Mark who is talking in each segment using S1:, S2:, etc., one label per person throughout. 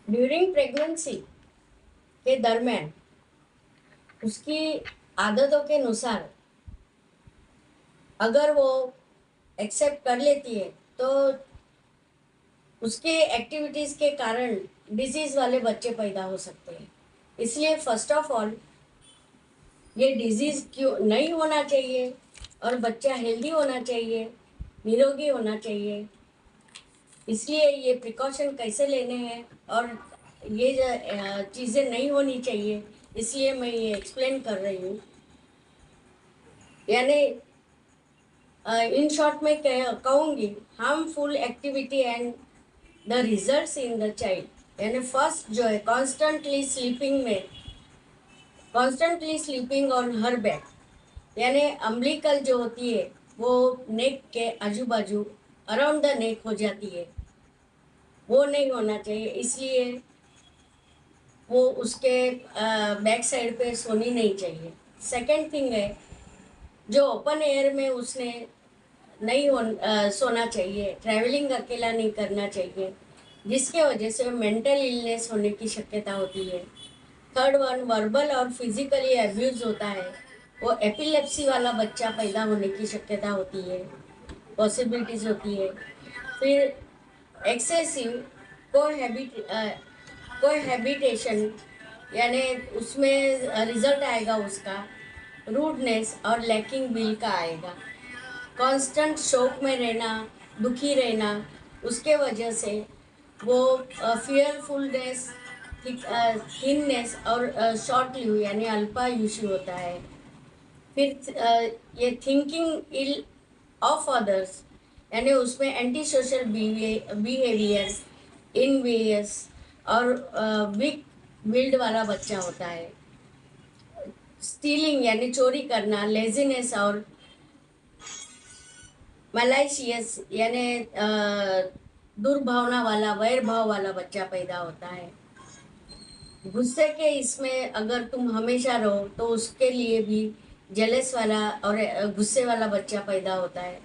S1: During pregnancy के दरमियान उसकी आदतों के अनुसार अगर वो एक्सेप्ट कर लेती है तो उसके एक्टिविटीज़ के कारण डिजीज़ वाले बच्चे पैदा हो सकते हैं। इसलिए फर्स्ट ऑफ ऑल ये डिजीज़ क्यों नहीं होना चाहिए और बच्चा हेल्दी होना चाहिए, निरोगी होना चाहिए। इसलिए ये प्रिकॉशन कैसे लेने हैं और ये चीज़ें नहीं होनी चाहिए, इसलिए मैं ये एक्सप्लेन कर रही हूँ। यानी इन शॉर्ट में कहूँगी harmful activity and the results in the child. यानी फर्स्ट जो है constantly sleeping on her back, यानी अम्बिलिकल जो होती है वो नेक के आजू बाजू अराउंड द नेक हो जाती है, वो नहीं होना चाहिए। इसलिए वो उसके बैक साइड पे सोनी नहीं चाहिए। सेकंड थिंग है जो ओपन एयर में उसने नहीं सोना चाहिए, ट्रैवलिंग अकेला नहीं करना चाहिए, जिसके वजह से मेंटल इलनेस होने की शक्यता होती है। थर्ड वन, वर्बल और फिजिकली अब्यूज होता है, वो एपिलेप्सी वाला बच्चा पैदा होने की शक्यता होती है, पॉसिबिलिटीज होती है। फिर एक्सेसिव कोहैबिटेशन, यानी उसमें रिजल्ट आएगा उसका रूडनेस और लैकिंग विल का आएगा। कांस्टेंट शौक में रहना, दुखी रहना, उसके वजह से वो फियरफुलनेस, थिननेस और शॉर्ट लिव यानी अल्पायुषी होता है। फिर ये थिंकिंग इल ऑफ अदर्स, यानी उसमें एंटी सोशल बिहेवियर, इनवियस और वीक विल्ड वाला बच्चा होता है। स्टीलिंग यानी चोरी करना, लेजीनेस और मलाइशियस यानी दुर्भावना वाला, वैर भाव वाला बच्चा पैदा होता है। गुस्से के इसमें अगर तुम हमेशा रहो तो उसके लिए भी जेलस वाला और गुस्से वाला बच्चा पैदा होता है।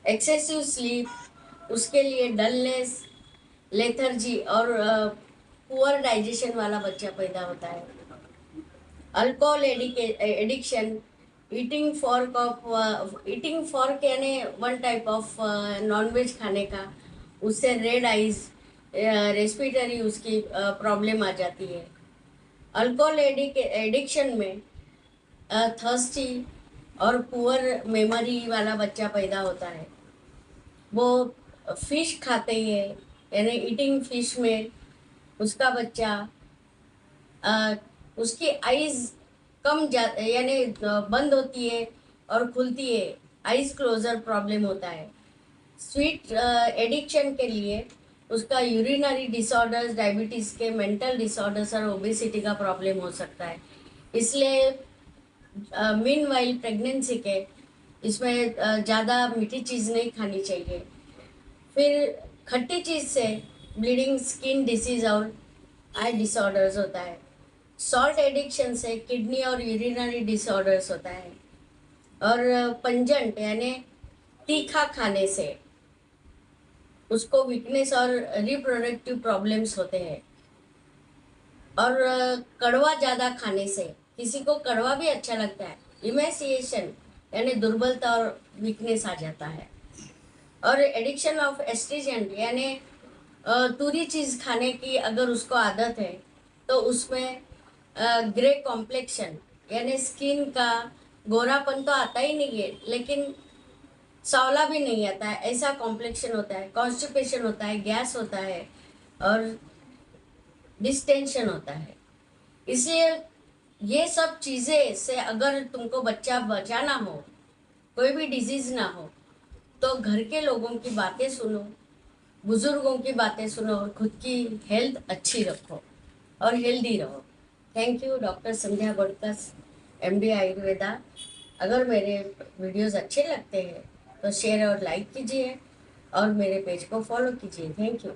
S1: एक्सेसिव स्लीप, उसके लिए डलनेस, लेथर्जी और पुअर डाइजेशन वाला बच्चा पैदा होता है। अल्कोहल एडिक्शन, ईटिंग फॉर्क यानी वन टाइप ऑफ नॉनवेज खाने का, उससे रेड आइज, रेस्पिरेटरी उसकी प्रॉब्लम आ जाती है। अल्कोहल एडिक्शन में थर्स्टी और पुअर मेमोरी वाला बच्चा पैदा होता है। वो फिश खाते हैं, यानी ईटिंग फिश में उसका बच्चा उसकी आइज़ यानी बंद होती है और खुलती है, आइज़ क्लोजर प्रॉब्लम होता है। स्वीट एडिक्शन के लिए उसका यूरिनरी डिसऑर्डर्स, डायबिटीज़ के, मेंटल डिसऑर्डर्स और ओबेसिटी का प्रॉब्लम हो सकता है। इसलिए मीन वाइल प्रेगनेंसी के इसमें ज़्यादा मीठी चीज़ नहीं खानी चाहिए। फिर खट्टी चीज़ से ब्लीडिंग, स्किन डिसीज़ और आई डिसऑर्डर्स होता है। सॉल्ट एडिक्शन से किडनी और यूरिनरी डिसऑर्डर्स होता है। और पंजेंट यानी तीखा खाने से उसको वीकनेस और रिप्रोडक्टिव प्रॉब्लम्स होते हैं। और कड़वा ज़्यादा खाने से, किसी को कड़वा भी अच्छा लगता है, इमेसिएशन यानी दुर्बलता और वीकनेस आ जाता है। और एडिक्शन ऑफ एस्ट्रीजेंट यानी तुरी चीज़ खाने की अगर उसको आदत है तो उसमें ग्रे कॉम्प्लेक्शन यानी स्किन का गोरापन तो आता ही नहीं है, लेकिन सांवला भी नहीं आता है, ऐसा कॉम्प्लेक्शन होता है। कॉन्स्टिपेशन होता है, गैस होता है और डिस्टेंशन होता है। इसलिए ये सब चीज़ें से अगर तुमको बच्चा बचाना हो, कोई भी डिजीज़ ना हो, तो घर के लोगों की बातें सुनो, बुजुर्गों की बातें सुनो और खुद की हेल्थ अच्छी रखो और हेल्दी रहो। Thank you, doctor Sandhya Godkas, MD Ayurveda. अगर मेरे वीडियोस अच्छे लगते हैं तो शेयर और लाइक कीजिए और मेरे पेज को फॉलो कीजिए। Thank you.